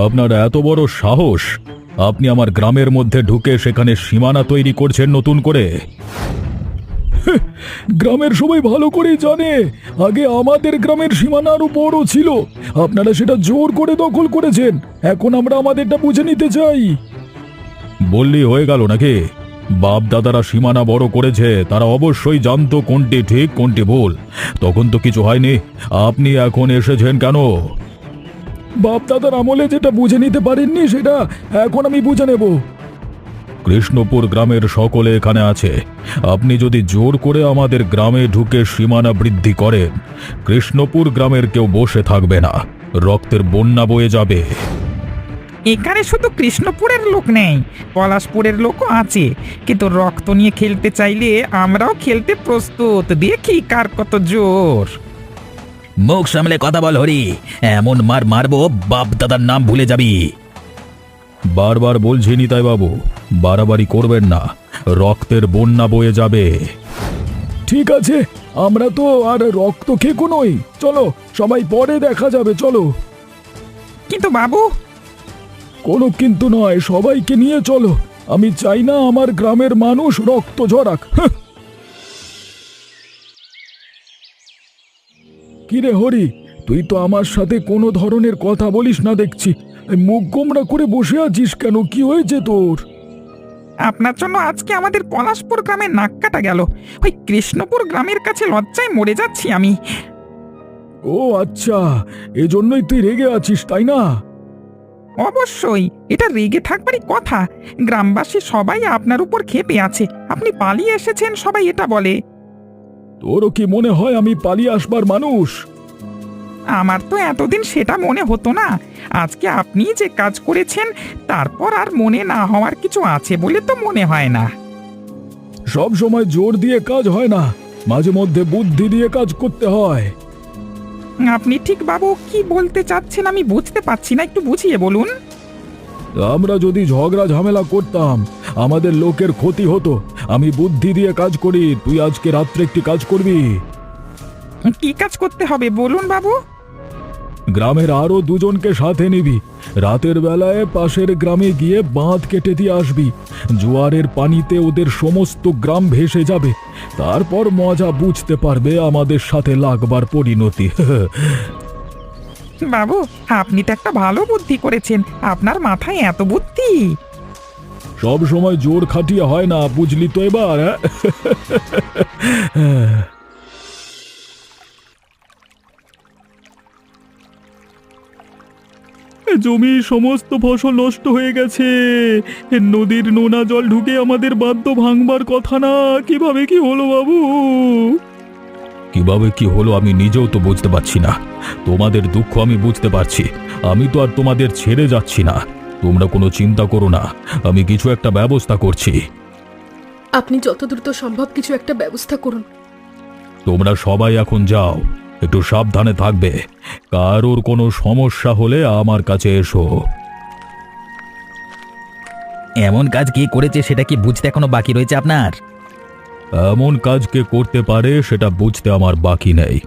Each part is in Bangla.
আপনার এত বড় সাহস! আপনি আমার গ্রামের মধ্যে ঢুকে সেখানে সীমানা তৈরি করছেন নতুন করে। গ্রামের সবাই ভালো করেই জানে আগে আমাদের গ্রামের সীমানা আরো বড় ছিল। আপনারা সেটা জোর করে দখল করেছেন। এখন আমরা আমাদেরটা বুঝে নিতে চাই। বললি হয়ে গেল নাকি? বাপ দাদারা সীমানা বড় করেছে, তারা অবশ্যই জানতো কোনটি ঠিক কোনটি ভুল। তখন তো কিছু হয়নি, আপনি এখন এসেছেন কেন? বাপ দাদার আমলে যেটা বুঝে নিতে পারেননি সেটা এখন আমি বুঝে নেব। কৃষ্ণপুর গ্রামের সকলে এখানে আছে। আপনি যদি জোর করে আমাদের গ্রামে ঢুকে সীমানা বৃদ্ধি করেন, কৃষ্ণপুর গ্রামের কেউ বসে থাকবে না, রক্তের বন্যা বয়ে যাবে। এখানে শুধু কৃষ্ণপুরের লোক নেই, পলাশপুরের লোকও আছে, কিন্তু রক্ত নিয়ে খেলতে চাইলে আমরাও খেলতে প্রস্তুত। দেখি কার কত জোর। মুখ সামলে কথা বল হরি, এমন মার মারবো বাপ দাদার নাম ভুলে যাবি। বারবার বলছি নিতাই বাবু, বাড়াবাড়ি করবেন না, রক্তের বন্যা বয়ে যাবে। ঠিক আছে, আমরা তো আর রক্ত খেকো নই। চলো সবাই পরে দেখা যাবে, চলো। কিন্তু বাবু, কোনো কিন্তু নয়, সবাইকে নিয়ে চলো। আমি চাই না আমার গ্রামের মানুষ রক্ত ঝরাক। কিরে হরি, তুই তো আমার সাথে কোনো ধরনের কথা বলিস না দেখছি। মুখ গোমড়া করে বসে আছিস কেন? কি হয়েছে তোর? আপনার জন্য আজকে আমাদের পলাশপুর গ্রামের নাক কাটা গেল। ওই কৃষ্ণপুর গ্রামের কাছে লজ্জায় মরে যাচ্ছি আমি। ও আচ্ছা, এজন্যই তুই রেগে আছিস, তাই না? অবশ্যই, এটা রেগে থাকবারই কথা। গ্রামবাসী সবাই আপনার উপর ক্ষেপে আছে। আপনি পালিয়ে এসেছেন, সবাই এটা বলে। তোরও কি মনে হয় আমি পালিয়ে আসবার মানুষ? আমার তো এতদিন সেটা মনে হতো না। আজকে আপনি যে কাজ করেছেন, তারপর আর মনে না হওয়ার কিছু আছে বলে তো মনে হয় না। সব সময় জোর দিয়ে কাজ হয় না, মাঝে মধ্যে বুদ্ধি দিয়ে কাজ করতে হয়। আপনি ঠিক বাবু কি বলতে চাচ্ছেন আমি বুঝতে পারছি না, একটু বুঝিয়ে বলুন। আমরা যদি ঝগড়া ঝামেলা করতাম, আমাদের লোকের ক্ষতি হতো। আমি বুদ্ধি দিয়ে কাজ করি। তুই আজকে রাত্রে একটি কাজ করবি। কি কাজ করতে হবে বলুন বাবু। গ্রামের আরো দুজনকে সাথে নিবি। রাতের বেলায় পাশের গ্রামে গিয়ে বাঁধ কেটে দিয়ে আসবি। জোয়ারের পানিতে ওদের সমস্ত গ্রাম ভেসে যাবে। তারপর মজা বুঝতে পারবে আমাদের সাথে লাগবার পরিণতি। বাবু, আপনি তো একটা ভালো বুদ্ধি করেছেন। আপনার মাথায় এত বুদ্ধি! সব সময় জোর খাটিয়ে হয় না, বুঝলি তো এবার? জমির সমস্ত ফসল নষ্ট হয়ে গেছে। নদীর নোনা জল ঢুকে আমাদের বাঁধ ভাঙবার কথা না। কিভাবে কি হলো বাবু? কিভাবে কি হলো আমি নিজেও তো বুঝতে পারছি না। তোমাদের দুঃখ আমি বুঝতে পারছি। আমি তো আর তোমাদের ছেড়ে যাচ্ছি না। তোমরা কোনো চিন্তা করো না, আমি কিছু একটা ব্যবস্থা করছি। আপনি যত দ্রুত সম্ভব কিছু একটা ব্যবস্থা করুন। তোমরা সবাই এখন যাও, একটু সাবধানে থাকবে। কারোর কোনো সমস্যা হলে আমার কাছে এসো। এমন কাজ কে করেছে সেটা কি বুঝতে এখনো বাকি রয়েছে আপনার? এমন কাজ কে করতে পারে সেটা বুঝতে আমার বাকি নেই,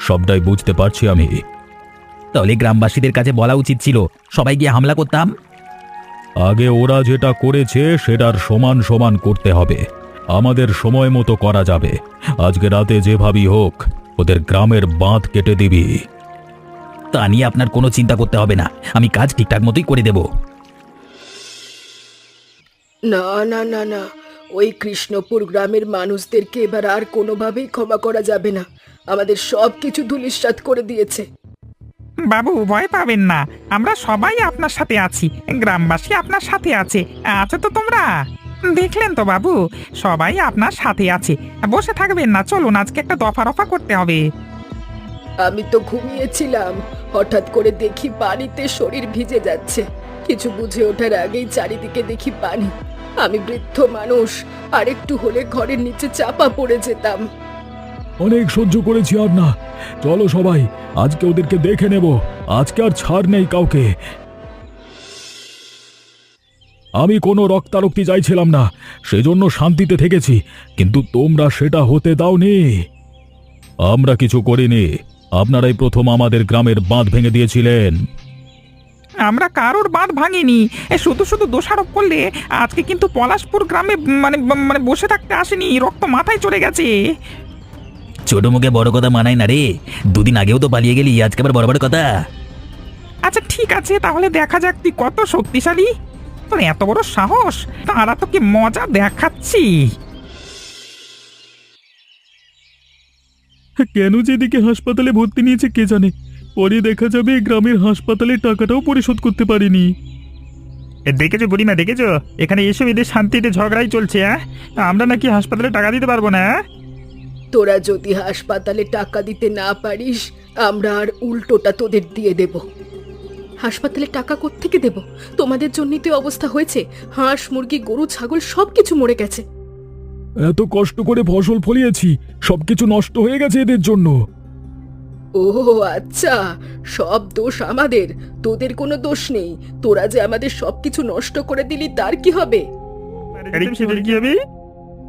সবটাই বুঝতে পারছি আমি। তাহলে গ্রামবাসীদের কাছে বলা উচিত ছিল, সবাই গিয়ে হামলা করতাম। আগে ওরা যেটা করেছে সেটার সমান সমান করতে হবে। আমাদের সময় মতো করা যাবে। আজকে রাতে যেভাবেই হোক ওদের গ্রামের বাঁধ কেটে দিবি। তা নিয়ে আপনার কোনো চিন্তা করতে হবে না, আমি কাজ ঠিকঠাক মতোই করে দেব। না না না না, ওই কৃষ্ণপুর গ্রামের মানুষদেরকে এবার আর কোনোভাবেই ক্ষমা করা যাবে না। আমাদের সব কিছু ধূলিসাৎ করে দিয়েছে। বাবু, ভয় পাবেন না, আমরা সবাই আপনার সাথে আছি। গ্রামবাসী আপনার সাথে আছে। আছো তো তোমরা? দেখলেন তো বাবু, সবাই আপনার সাথে আছে। বসে থাকবেন না, চলুন আজকে একটা দফা রফা করতে হবে। আমি তো ঘুমিয়েছিলাম, হঠাৎ করে দেখি পানিতে শরীর ভিজে যাচ্ছে। কিছু বুঝে ওঠার আগেই চারিদিকে দেখি পানি। আমি বৃদ্ধ মানুষ, আর একটু হলে ঘরের নিচে চাপা পড়ে যেতাম। অনেক সহ্য করেছি, আর না। চলো সবাই, আজকে ওদেরকে দেখে নেব। আজকে আর ছাড় নেই কাউকে। আমি কোনো রক্তারক্তি চাইছিলাম না, সেজন্য শান্তিতে থেকেছি, কিন্তু তোমরা সেটা হতে দাওনি। আমরা কিছু করিনি, আপনারাই প্রথম আমাদের গ্রামের বাঁধ ভেঙে দিয়েছিলেন। আমরা কারোর বাঁধ ভাঙিনি। শুধু শুধু দোষারোপ করলে আজকে কিন্তু পলাশপুর গ্রামে মানে মানে বসে থাকতে আসেনি, রক্ত মাথায় চড়ে গেছে। ছোট মুখে বড় কথা মানায় না রে। দুদিন আগেও তো পালিয়ে গেলি, আজকে আবার বড় বড় কথা। আচ্ছা ঠিক আছে, তাহলে দেখা যাক তুই কত শক্তিশালী। তোর এত বড় সাহস, তারা তোকে মজা দেখাচ্ছি। কেন যেদিকে হাসপাতালে ভর্তি নিয়েছে কে জানে, পরে দেখা যাবে গ্রামের হাসপাতালের টাকাটাও পরিশোধ করতে পারিনি। দেখেছো বুড়িমা, দেখেছো এখানে এসে এদের শান্তিতে ঝগড়াই চলছে। হ্যাঁ, আমরা নাকি হাসপাতালে টাকা দিতে পারবো না। তোরা যদি হাসপাতালে টাকা দিতে না পারিস, আমরা আর উল্টোটা তোদের দিয়ে দেব। হাসপাতালে টাকা কোত্থেকে দেব? তোমাদের জন্যই তো এই অবস্থা হয়েছে। হাঁস, মুরগি, গরু, ছাগল সবকিছু মরে গেছে। এত কষ্ট করে ফসল ফলিয়েছি, সবকিছু নষ্ট হয়ে গেছে এদের জন্য। ও আচ্ছা, সব দোষ আমাদের, তোদের কোনো দোষ নেই। তোরা যে আমাদের সবকিছু নষ্ট করে দিলি তার কি হবে? সেটার কি হবে?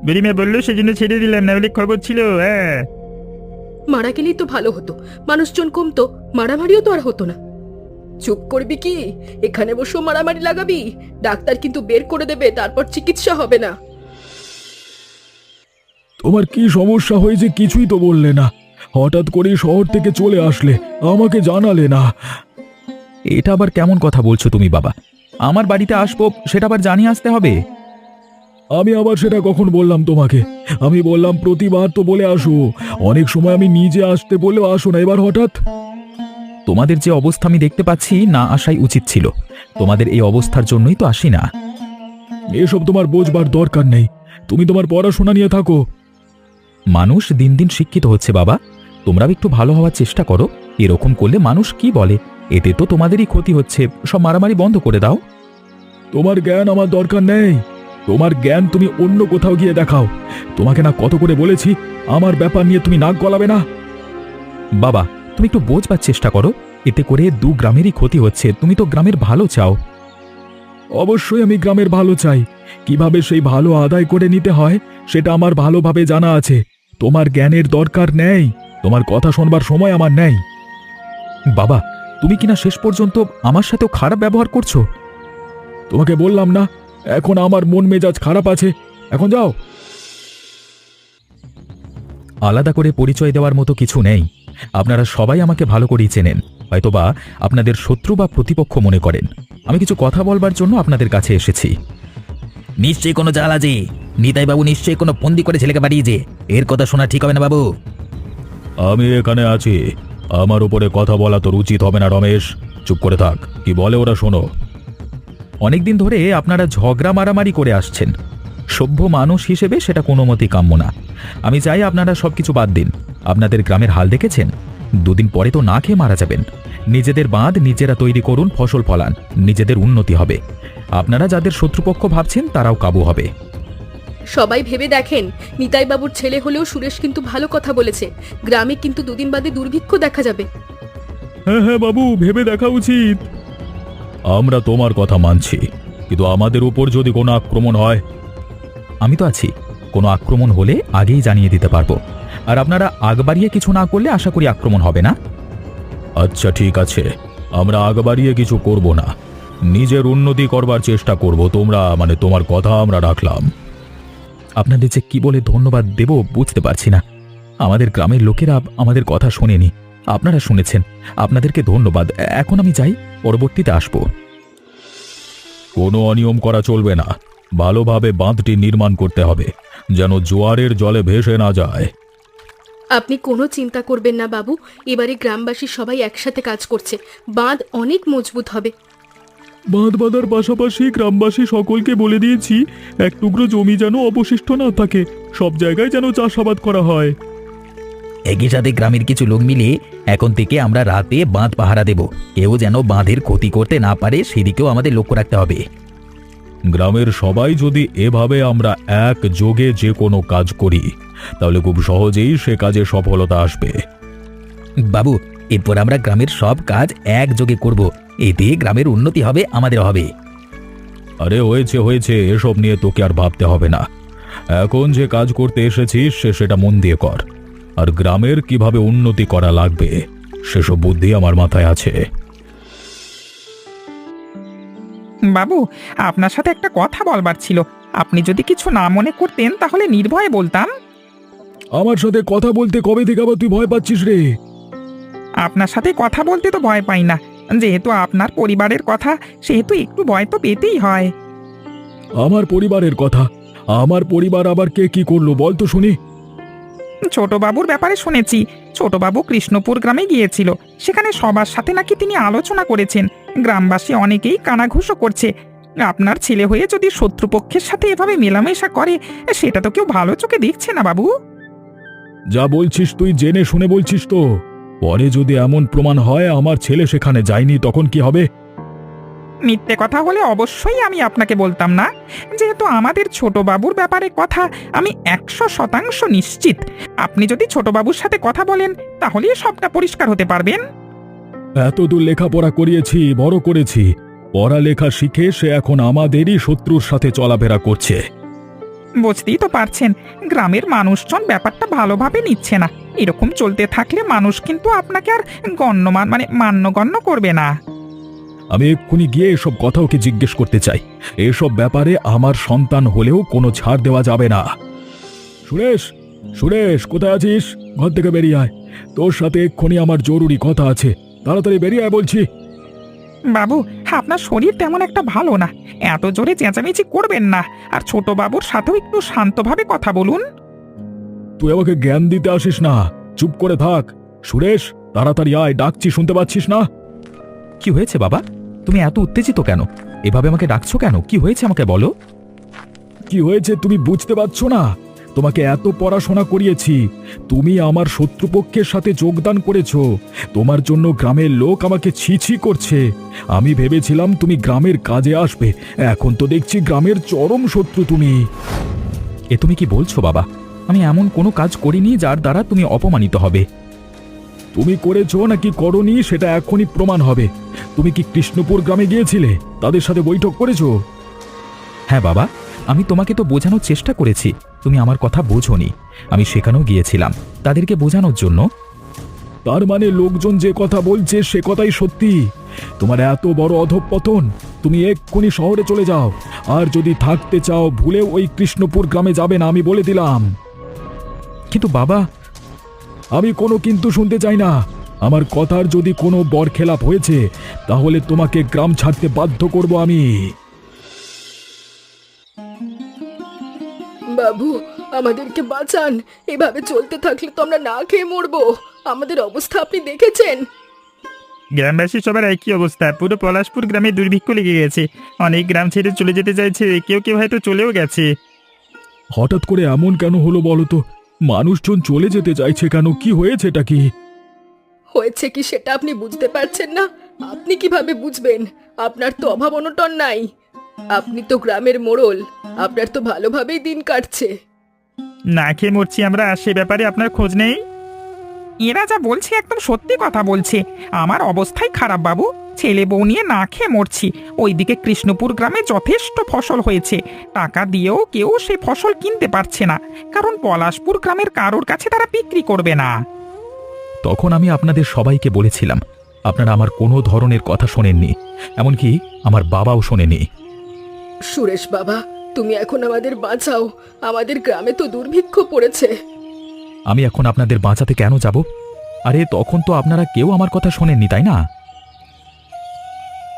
বুড়িমা বললো সেজন্য ছেড়ে দিলাম, না হলে খবর ছিল। হ্যাঁ, মারা গেলেই তো ভালো হতো, মানুষজন কমতো, মারামারিও তো আর হতো না। চুপ করবি কি? এখানে বসেও মারামারি লাগাবি? ডাক্তার কিন্তু বের করে দেবে, তারপর চিকিৎসা হবে না। তোমার কি সমস্যা হয়েছে কিছুই তো বললে না। হঠাৎ করে শহর থেকে চলে আসলে, আমাকে জানালে না। এটা আবার কেমন কথা বলছো তুমি বাবা? আমার বাড়িতে আসবো সেটা আবার জানিয়ে আসতে হবে? আমি আবার সেটা কখন বললাম তোমাকে? আমি বললাম প্রতিবার তো বলে আসো, অনেক সময় আমি নিজে আসতে বললেও আসো না, এবার হঠাৎ। তোমাদের যে অবস্থা আমি দেখতে পাচ্ছি, না আসাই উচিত ছিল। তোমাদের এই অবস্থার জন্যই তো আসি না। এসব তোমার বোঝবার দরকার নেই, তুমি তোমার পড়াশোনা নিয়ে থাকো। মানুষ দিন দিন শিক্ষিত হচ্ছে বাবা, তোমরাও একটু ভালো হওয়ার চেষ্টা করো। এরকম করলে মানুষ কি বলে, এতে তো তোমাদেরই ক্ষতি হচ্ছে। সব মারামারি বন্ধ করে দাও। তোমার জ্ঞান আমার দরকার নেই, তোমার জ্ঞান তুমি অন্য কোথাও গিয়ে দেখাও। তোমাকে না কত করে বলেছি, আমার ব্যাপার নিয়ে তুমি নাক গলাবে না। বাবা, তুমি একটু বোঝবার চেষ্টা করো। এতে করে দু গ্রামেরই ক্ষতি হচ্ছে, তুমি তো গ্রামের ভালো চাও। অবশ্যই আমি গ্রামের ভালো চাই, কিভাবে সেই ভালো আদায় করে নিতে হয় সেটা আমার ভালোভাবে জানা আছে। তোমার জ্ঞানের দরকার নেই, তোমার কথা শোনবার সময় আমার নেই। বাবা, তুমি কিনা শেষ পর্যন্ত আমার সাথেও খারাপ ব্যবহার করছো। তোমাকে বললাম না, এখন আমার মন মেজাজ খারাপ আছে, এখন যাও। আলাদা করে পরিচয় দেওয়ার মতো কিছু নেই। আপনারা সবাই আমাকে ভালো করেই চেনেন, হয়তোবা আপনাদের শত্রু বা প্রতিপক্ষ মনে করেন। আমি কিছু কথা বলবার জন্য আপনাদের কাছে এসেছি। নিশ্চয়ই কোনো জাল আছে। নিতাই বাবু নিশ্চয়ই কোনো ফন্দি করে ছেলেকে পাঠিয়েছে। এর কথা শোনা ঠিক হবে না বাবু। আমি এখানে আছি, আমার উপরে কথা বলা তোর উচিত হবে না রমেশ। চুপ করে থাক, কি বলে ওরা শোনো। অনেকদিন ধরে আপনারা ঝগড়া মারামারি করে আসছেন। সভ্য মানুষ হিসেবে সেটা কোনো মতেই কাম্য না। আমি চাই আপনারা সবকিছু বাদ দিন। আপনাদের গ্রামের হাল দেখেছেন, দুদিন পরে তো না খেয়ে মারা যাবেন। নিজেদের বাঁধ নিজেরা তৈরি করুন, ফসল ফলান, নিজেদের উন্নতি হবে। আপনারা যাদের শত্রুপক্ষ ভাবছেন তারাও কাবু হবে। সবাই ভেবে দেখেন, নিতাই বাবুর ছেলে হলেও সুরেশ কিন্তু ভালো কথা বলেছে। গ্রামে কিন্তু দুদিন বাদে দুর্ভিক্ষ দেখা যাবে। হ্যাঁ হ্যাঁ বাবু, ভেবে দেখা উচিত। আমরা তোমার কথা মানছি, কিন্তু আমাদের উপর যদি কোনো আক্রমণ হয়? আমি তো আছি, কোনো আক্রমণ হলে আগেই জানিয়ে দিতে পারবো। আর আপনারা আগ বাড়িয়ে কিছু না করলে আশা করি আক্রমণ হবে না। আচ্ছা ঠিক আছে, আমরা আগ বাড়িয়ে কিছু করব না, নিজের উন্নতি করবার চেষ্টা করব। তোমার কথা আমরা রাখলাম। আপনাদের যে কি বলে ধন্যবাদ দেব বুঝতে পারছি না। আমাদের গ্রামের লোকেরা আমাদের কথা শোনেনি, আপনারা শুনেছেন, আপনাদেরকে ধন্যবাদ। এখন আমি যাই, পরবর্তীতে আসবো। কোনো অনিয়ম করা চলবে না, ভালোভাবে বাঁধটি নির্মাণ করতে হবে, যেন জোয়ারের জলে ভেসে না যায়। আপনি কোনো চিন্তা করবেন না বাবু, এবারে গ্রামবাসী সবাই একসাথে কাজ করছে, বাঁধ অনেক মজবুত হবে। বাঁধ বাঁধার পাশাপাশি গ্রামবাসী সকলকে বলে দিয়েছি, এক টুকরো জমি যেন অবশিষ্ট না থাকে, সব জায়গায় যেন চাষাবাদ করা হয়। একই সাথে গ্রামের কিছু লোক মিলে এখন থেকে আমরা রাতে বাঁধ পাহারা দেব। কেউ যেন বাঁধের ক্ষতি করতে না পারে সেদিকেও আমাদের লক্ষ্য রাখতে হবে। গ্রামের সবাই যদি এভাবে আমরা একযোগে যে কোনো কাজ করি, তাহলে খুব সহজেই সে কাজে সফলতা আসবে। বাবু, এরপর আমরা গ্রামের সব কাজ একযোগে করব, এতে গ্রামের উন্নতি হবে, আমাদের হবে। আরে হয়েছে হয়েছে, এসব নিয়ে তোকে আর ভাবতে হবে না। এখন যে কাজ করতে এসেছিস সেটা মন দিয়ে কর, আর গ্রামের কিভাবে উন্নতি করা লাগবে সেসব বুদ্ধি আমার মাথায় আছে। বাবু, আপনার সাথে একটা কথা বলবার ছিল। আপনি যদি কিছু না মনে করতেন তাহলে নির্ভয়ে বলতাম। আমার সাথে কথা বলতে কবে থেকে আবার তুই ভয় পাচ্ছিস রে? আপনার সাথে কথা বলতে তো ভয় পাই না, যেহেতু আপনার পরিবারের কথা, সেহেতু একটু ভয় তো পেতেই হয়। আমার পরিবারের কথা? আমার পরিবার আবার কে কি করলো বল তো শুনি। ছোটবাবুর ব্যাপারে শুনেছি, ছোটবাবু কৃষ্ণপুর গ্রামে গিয়েছিল। সেখানে সবার সাথে নাকি তিনি আলোচনা করেছেন। গ্রামবাসী অনেকেই কানাঘুষো করছে। আপনার ছেলে হয়ে যদি শত্রুপক্ষের সাথে এভাবে মেলামেশা করে, সেটা তো কেউ ভালো চোখে দেখছে না বাবু। যা বলছিস তুই জেনে শুনে বলছিস তো? পরে যদি এমন প্রমাণ হয় আমার ছেলে সেখানে যায়নি, তখন কি হবে? মিথ্যে কথা হলে অবশ্যই আমি আপনাকে বলতাম না। যেহেতু আমাদের ছোটবাবুর ব্যাপারে কথা আমি 100% নিশ্চিত। আপনি যদি ছোটবাবুর সাথে কথা বলেন তাহলেই সবটা পরিষ্কার হতে পারবেন। এত দূর লেখাপড়া করিয়েছি, বড় করেছি, পড়ালেখা শিখে সে এখন আমাদেরই শত্রুর সাথে চলাফেরা করছে। বুঝতেই তো পারছেন, গ্রামের মানুষজন ব্যাপারটা ভালোভাবে নিচ্ছে না। এরকম চলতে থাকলে মানুষ কিন্তু আপনাকে আর গণ্যমান মানে মান্যগণ্য করবে না। আমি এক্ষুনি গিয়ে এসব কথা ওকে জিজ্ঞেস করতে চাই। এসব ব্যাপারে আমার সন্তান হলেও কোনো ছাড় দেওয়া যাবে না। সুরেশ, সুরেশ, কোথায় আছিস? ঘর থেকে বেরিয়ে আয়, তোর সাথে এক্ষুনি আমার জরুরি কথা আছে। তাড়াতাড়ি বেরিয়ে আয় বলছি। বাবু, আপনার শরীর তেমন একটা ভালো না, এত জোরে চেঁচামেচি করবেন না। আর ছোটবাবুর সাথেও একটু শান্তভাবে কথা বলুন। তুই আমাকে জ্ঞান দিতে আসিস না, চুপ করে থাক। সুরেশ, তাড়াতাড়ি আয়, ডাকছি, শুনতে পাচ্ছিস না? কি হয়েছে বাবা? তুমি এত উত্তেজিত কেন? এভাবে আমাকে ডাকছো কেন? কি হয়েছে আমাকে বলো। কি হয়েছে তুমি বুঝতে পারছো না? তোমাকে এত পড়াশোনা করিয়েছি, তুমি আমার শত্রুপক্ষের সাথে যোগদান করেছো। তোমার জন্য গ্রামের লোক আমাকে ছি ছি করছে। আমি ভেবেছিলাম তুমি গ্রামের কাজে আসবে, এখন তো দেখছি গ্রামের চরম শত্রু তুমি। এ তুমি কি বলছো বাবা? আমি এমন কোনো কাজ করিনি যার দ্বারা তুমি অপমানিত হবে। তুমি করেছো নাকি করনি সেটা এখনই প্রমাণ হবে। তুমি কি কৃষ্ণপুর গ্রামে গিয়েছিলে? তাদের সাথে বৈঠক করেছো? হ্যাঁ বাবা, আমি তোমাকে তো বোঝানোর চেষ্টা করেছি, তুমি আমার কথা বোঝোনি। আমি সেখানেও গিয়েছিলাম তাদেরকে বোঝানোর জন্য। তার মানে লোকজন যে কথা বলছে সে কথাই সত্যি? তোমার এত বড় অধঃপতন! তুমি এক্ষুনি শহরে চলে যাও, আর যদি থাকতে চাও ভুলে ওই কৃষ্ণপুর গ্রামে যাবে না, আমি বলে দিলাম। কিন্তু বাবা, আমি কোনো কিন্তু শুনতে চাই না। আমার কথার যদি কোনো বরখেলাপ হয়েছে তাহলে তোমাকে গ্রাম ছাড়তে বাধ্য করব আমি। বাবু, আমাদেরকে বাঁচান। এভাবে চলতে থাকলে তো আমরা না খেয়ে মরবো। আমাদের অবস্থা আপনি দেখেছেন। গ্রামবাসী সবার একই অবস্থা, পুরো পলাশপুর গ্রামে দুর্ভিক্ষ লেগে গেছে। অনেক গ্রাম ছেড়ে চলে যেতে চাইছে, কেউ কেউ হয়তো চলেও গেছে। হঠাৎ করে এমন কেন হলো বলো তো? মানুষজন চলে যেতে চাইছে কেন? কি হয়েছে এটা? কি হয়েছে কি সেটা আপনি বুঝতে পারছেন না? আপনি কিভাবে বুঝবেন? আপনার তো অভাব অনটন নাই। আপনি তো গ্রামের মোড়ল, আপনার তো ভালোভাবেই দিন কাটছে। না খেয়ে মরছি আমরা, সে ব্যাপারে আপনার খোঁজ নেই? এরা যা বলছে একদম সত্যি কথা বলছে। আমার অবস্থাই খারাপ বাবু, ছেলে বউ নিয়ে না খেয়ে মরছি। ওইদিকে কৃষ্ণপুর গ্রামে যথেষ্ট ফসল হয়েছে, টাকা দিয়েও কেউ সেই ফসল কিনতে পারছে না, কারণ পলাশপুর গ্রামের কারোর কাছে তারা বিক্রি করবে না। তখন আমি আপনাদের সবাইকে বলেছিলাম, আপনারা আমার কোনো ধরনের কথা শোনেননি, এমনকি আমার বাবাও শোনেনি। সুরেশ বাবা, তুমি এখন আমাদের বাঁচাও। আমাদের গ্রামে তো দুর্ভিক্ষ পড়েছে। আমি এখন আপনাদের বাঁচাতে কেন যাব? আরে তখন তো আপনারা কেউ আমার কথা শোনেননি, তাই না?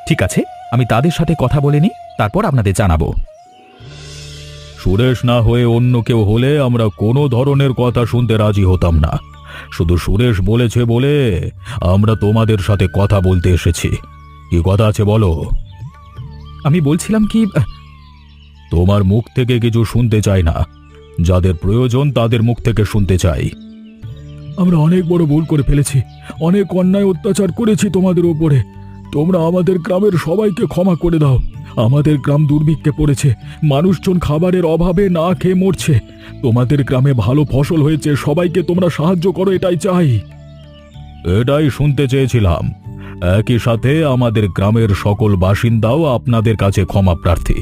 ঠিক আছে, আমি তাদের সাথে কথা বলে নিই, তারপর আপনাদের জানাবো। সুরেশ না হয়ে অন্য কেউ হলে আমরা কোনো ধরনের কথা শুনতে রাজি হতাম না। শুধু সুরেশ বলেছে বলে আমরা তোমাদের সাথে কথা বলতে এসেছি। কি কথা আছে বলো? আমি বলছিলাম কি, তোমার মুখ থেকে কিছু শুনতে চাই না, যাদের প্রয়োজন তাদের মুখ থেকে শুনতে চাই। আমরা অনেক বড় ভুল করে ফেলেছি, অনেক অন্যায় অত্যাচার করেছি তোমাদের উপরে। তোমরা আমাদের গ্রামের সবাইকে ক্ষমা করে দাও। আমাদের গ্রাম দুর্ভিক্ষে পড়েছে, মানুষজন খাবারের অভাবে না খেয়ে মরছে। তোমাদের গ্রামে ভালো ফসল হয়েছে, সবাইকে তোমরা সাহায্য করো, এটাই চাই। এটাই শুনতে চেয়েছিলাম। একই সাথে আমাদের গ্রামের সকল বাসিন্দাও আপনাদের কাছে ক্ষমা প্রার্থী।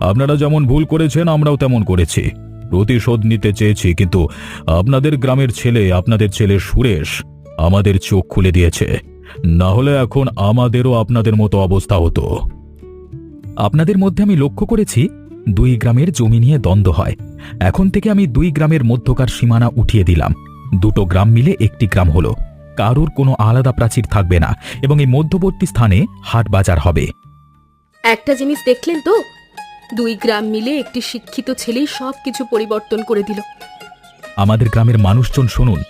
আপনারা যেমন ভুল করেছেন আমরাও তেমন করেছি, প্রতিশোধ নিতে চেয়েছি, কিন্তু আপনাদের গ্রামের ছেলে, আপনাদের ছেলে সুরেশ আমাদের চোখ খুলে দিয়েছে। না হলে এখন আমাদেরও আপনাদের মতো অবস্থা হতো। আপনাদের মধ্যে আমি লক্ষ্য করেছি দুই গ্রামের জমি নিয়ে দ্বন্দ্ব হয়। এখন থেকে আমি দুই গ্রামের মধ্যকার সীমানা উঠিয়ে দিলাম। দুটো গ্রাম মিলে একটি গ্রাম হলো। কারোর কোনো আলাদা প্রাচীর থাকবে না এবং এই মধ্যবর্তী স্থানে হাট বাজার হবে। একটা জিনিস দেখলেন তো, দুই গ্রাম মিলে একটি শিক্ষিত ছেলেই সবকিছু পরিবর্তন করে দিল। আমাদের গ্রামের মানুষজন শুনুন,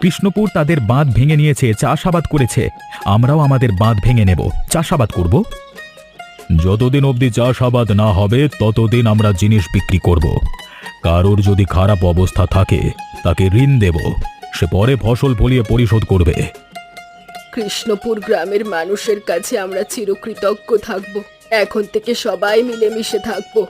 কৃষ্ণপুর তাদের বাঁধ ভেঙে নিয়েছে, চাষাবাদ করেছে। আমরাও আমাদের বাঁধ ভেঙে নেব, চাষাবাদ করব। যতদিন অবধি চাষাবাদ না হবে ততদিন আমরা জিনিস বিক্রি করব। কারোর যদি খারাপ অবস্থা থাকে তাকে ঋণ দেব, সে পরে ফসল ফলিয়ে পরিশোধ করবে। কৃষ্ণপুর গ্রামের মানুষের কাছে আমরা চিরকৃতজ্ঞ থাকব। এখন থেকে সবাই মিলেমিশে থাকবো।